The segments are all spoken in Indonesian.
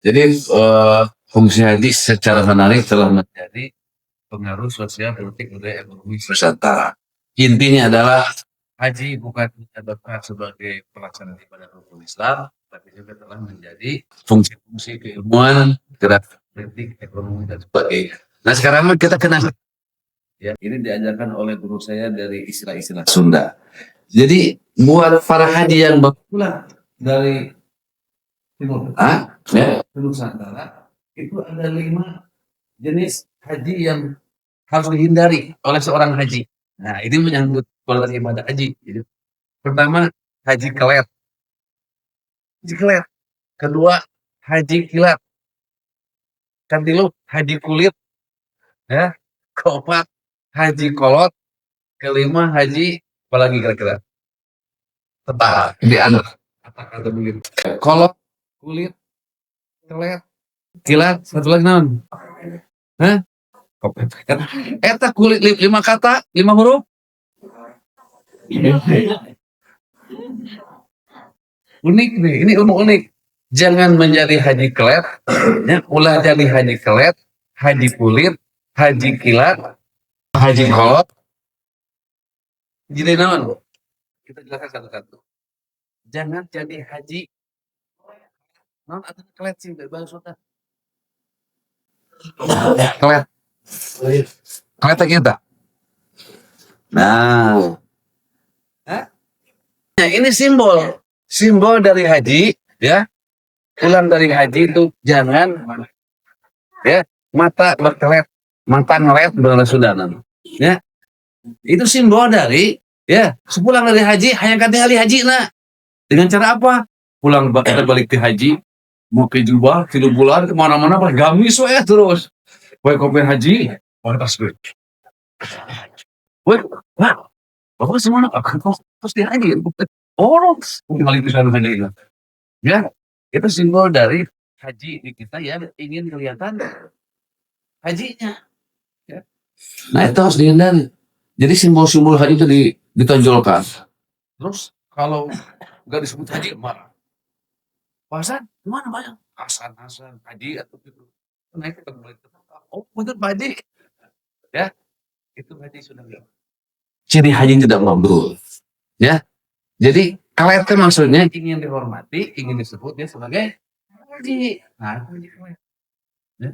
Jadi fungsi haji secara menarik telah menjadi pengaruh sosial, politik, budaya, ekonomi, wisata. Intinya adalah haji bukan hanya sebagai pelaksanaan ibadah rukun Islam, tapi juga telah menjadi fungsi-fungsi keilmuan, gerak politik, ekonomi dan sebagainya. Nah sekarang kita kenal, ya ini diajarkan oleh guru saya dari istilah-istilah Sunda. Jadi buat para haji yang baru pulang dari Timur Tengah, ya, ke Nusantara, itu ada 5 jenis haji yang harus dihindari oleh seorang haji. Nah, ini menyangkut kualitas ibadah haji. Jadi, pertama, haji kelet. Haji kelet. Kedua, haji kilat. Ketiga, haji kulit. Ya. Keempat, haji kolot. Kelima, haji apalagi kira-kira? Tetar. Di anak. Kata-kata begitu. Kolot, kulit, kelet, kilat, satu lagi naon? Hah? Eta kulit 5 kata, 5 huruf. Unik nih, ini ilmu unik. Jangan menjadi haji kelet, ya, ulah jadi haji kelet, haji kulit, haji kilat, haji kolot. Jadi naon? Kita jelaskan satu-satu. Jangan jadi haji naon atau kelet sih bahasa kita. Kelet. Kelet kita. Nah. Hah? Nah, ini simbol dari haji, ya. Pulang dari haji itu jangan, ya, mata berkelet, mata ngelet berlesudanan, ya. Itu simbol dari, ya, sepulang dari haji hayang katingali haji nah. Dengan cara apa? Pulang balik ke haji, mau ke jubah, 3 bulan kemana-mana pas gamis we terus. We kopi haji, tas gue. Wah, bapak semana pas di haji. Terus kembali ke sana haji. Ya, itu simbol dari haji di kita yang ingin kelihatan hajinya. Ya. Nah itu harus dihindari. Jadi simbol-simbol haji itu ditonjolkan. Terus kalau nggak disebut haji marah. Pasan gimana banyak? Hasan haji atau gitu. Naik ke kembali. Oh betul Pak Haji. Ya itu haji sudah bilang. Ciri haji tidak mabrur. Ya. Jadi kelet kan maksudnya ingin dihormati, ingin disebut dia sebagai haji. Nah, haji kelet. Ya.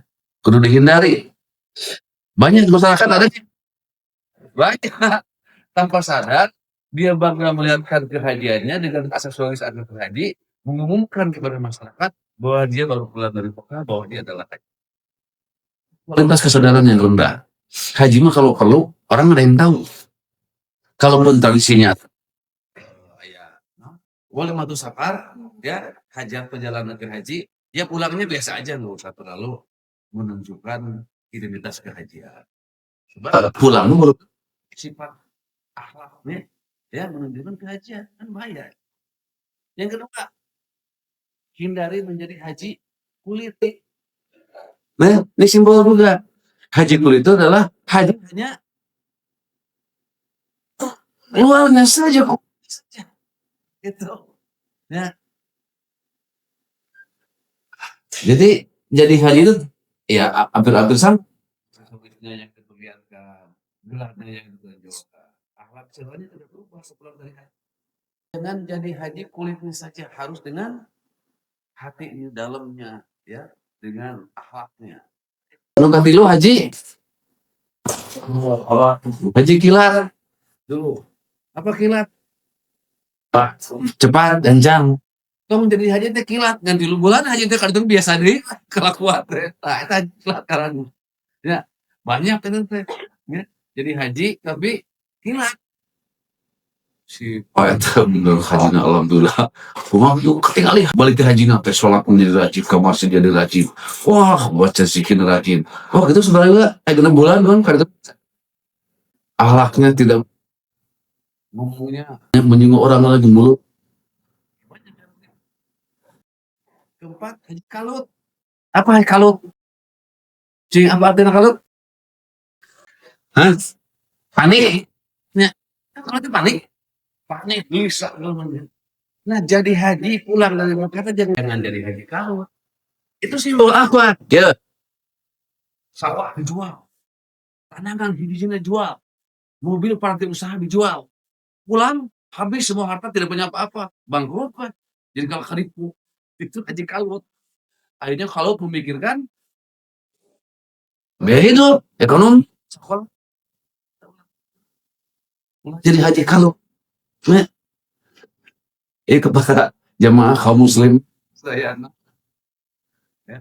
Kudu dihindari. Banyak masyarakat ada banyak tanpa sadar dia bangga melihatkan kehajiannya dengan aksesoris agar haji, mengumumkan kepada masyarakat bahwa dia baru pulang dari Mekah, bahwa dia adalah haji. Kualitas kesadaran yang rendah. Haji mah kalau perlu orang ada yang tahu. Kalaupun tradisinya boleh matu safar, ya hajat perjalanan ke haji, ya pulangnya biasa aja nggak usah terlalu menunjukkan identitas kehajian. Sebab pulang menurut sifat akhlaknya, ya menunjukkan kehajian kan bahaya. Yang kedua, hindari menjadi haji kulit. Nah, ini simbol juga. Haji kulit itu adalah haji hanya luarnya saja kok. Gitu. Ya. Jadi haji itu ya hampir sama. Yang diperlihatkan, gelarnya yang ditunjukkan, akhlak sebenarnya tidak berubah sepulang dari haji. Jangan jadi haji kulitnya saja, harus dengan hati di dalamnya, ya, dengan akhlaknya. Anu katilu haji. Haji kilat dulu. Apa kilat? Cepat dan jang. Tong jadi haji teh kilat dan di bulan haji teh kadang biasa deui kelakuan teh. Nah, eta kilat karang. Ya, banyak kan teh. Ya, jadi haji tapi kilat. Si eta bener hajina alhamdulillah. Kumaha tuh ketinggali balik ke hajina teh salat menjadi rajin, ka masjid jadi rajin. Wah, baca zikir rajin. Oh, gitu sebenarnya genep bulan kan kada akhlaknya tidak ngomongnya menyinggung orang lagi mulut. Keempat, haji kalut. Apa haji kalut? Cing apa artinya kalut? Hah? Panik. Ya, kalau itu panik bisa. Nah, jadi haji pulang dari Mekah jangan jadi haji kalut. Itu simbol apa? Ya, sawah dijual, tanah hiji-hijinya dijual, mobil partai usaha dijual. Pulang habis semua harta tidak punya apa-apa, bangkrut Pak. Jadi kalau karipu itu Haji Kalut. Akhirnya kalau memikirkan biaya hidup, ekonomi, sekolah, jadi Haji Kalut. Nah, kepada jamaah kaum muslim saya ya,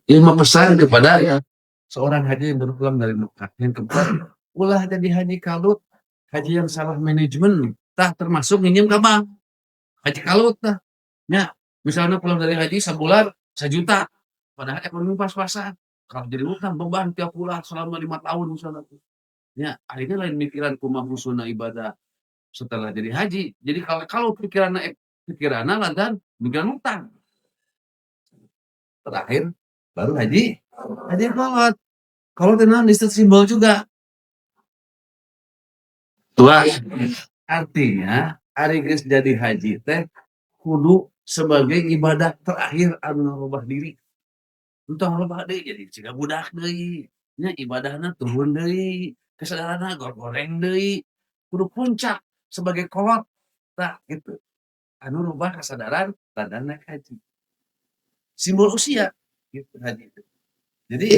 lima pesan kepada ya, seorang haji yang baru pulang dari Mekah. Yang keempat, ulah jadi Haji Kalut, haji yang salah manajemen, tak termasuk nginjem ke bank. Haji Kalut tah. Ya, misalnya pulang dari haji sebulan 1 juta, padahal ekonomi pas-pasan. Kalau jadi utang beban tiap bulan selama 5 tahun misalnya. Ya, akhirnya lain mikiran kumaha husuna ibadah setelah jadi haji. Jadi kalau pikiranna lantaran mikiran utang. Terakhir baru haji kolot. Kalau tenang di simbol juga. Tua artinya ari geus jadi haji teh kudu sebagai ibadah terakhir anu ngarubah diri. Entah ngarubah deui jadi siga budak deui. Nya ibadahna turun deui, kesadaranna goreng deui. Kudu puncak sebagai kolot. Tah gitu. Anu rubah kesadaran dan naik haji. Simbol usia gitu haji itu. Jadi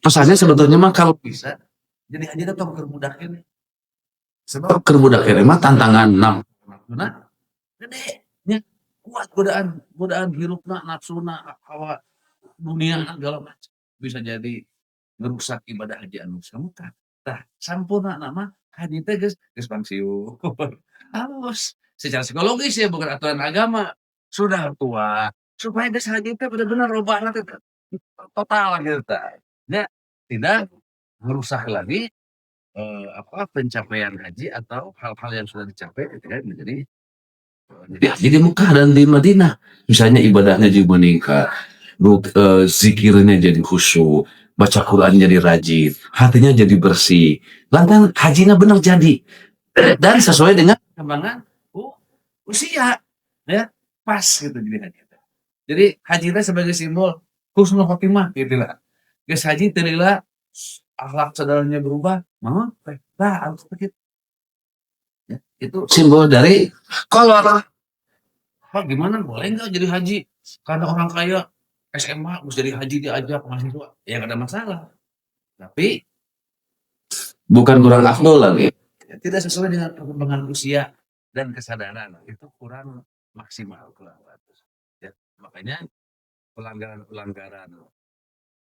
pesannya sebetulnya mah kalau bisa jadi haji itu tong keur budak ini. Sebab keur budak ini mah tantangan nah gede nya kuat godaan hirupna nafsuna hawa dunia segala macam bisa jadi ngerusak ibadah haji anu samuka. Tah sampurna nama haji teh geus pangsiun. Harus secara psikologis ya bukan aturan agama. Sudah tua supaya geus haji teh bener-bener robahna teh total gitu tah. Ya, tidak merusak lagi pencapaian haji atau hal-hal yang sudah dicapai ketika menjadi jadi haji di Mekah dan di Madinah. Misalnya ibadahnya jadi meningkat, zikirnya jadi khusyuk, baca Quran jadi rajin, hatinya jadi bersih. Lantaran hajinya benar jadi dan sesuai dengan perkembangan usia, ya pas gitu jadi haji. Jadi haji itu sebagai simbol husnul khotimah gitu lah. Geus haji teu lila akhlak saudaranya berubah, mau harus begitu. Ya, itu simbol dari kolot. Pak gimana boleh nggak jadi haji? Karena orang kaya SMA harus jadi haji diajak mahasiswa, ya nggak ada masalah. Tapi bukan kurang afdol lagi. Ya, tidak sesuai dengan perkembangan usia dan kesadaran itu kurang maksimal, kurang bagus. Ya, makanya pelanggaran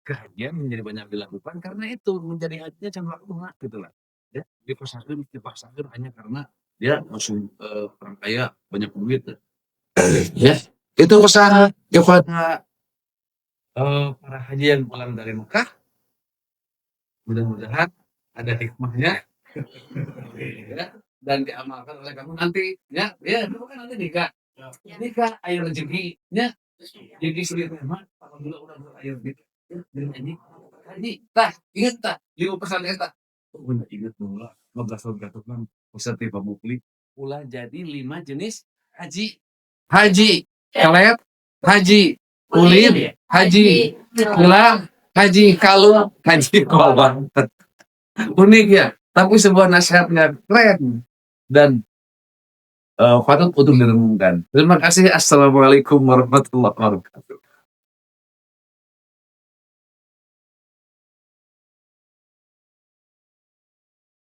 kehajian menjadi banyak dilakukan karena itu menjadi hajinya can waktu gitu lah. Ya, dipaksakan hanya karena dia langsung orang kaya banyak duit. Ya, itu pesan kepada para haji yang pulang dari Mekah. Mudah-mudahan ada hikmahnya ya, dan diamalkan oleh kamu nanti ya itu kan nanti nikah air rezekinya jadi sulit memang apabila udah berair gitu ya, dengan haji tah ingat tah 5 pesan eta ingat mula 15 tahun ke depan peserta pamukli ulah jadi 5 jenis haji elet haji kulit haji gelang haji kalung haji kolban unik ya tapi sebuah nasihatnya keren dan patut untuk direnungkan. Terima kasih. Assalamualaikum warahmatullahi wabarakatuh.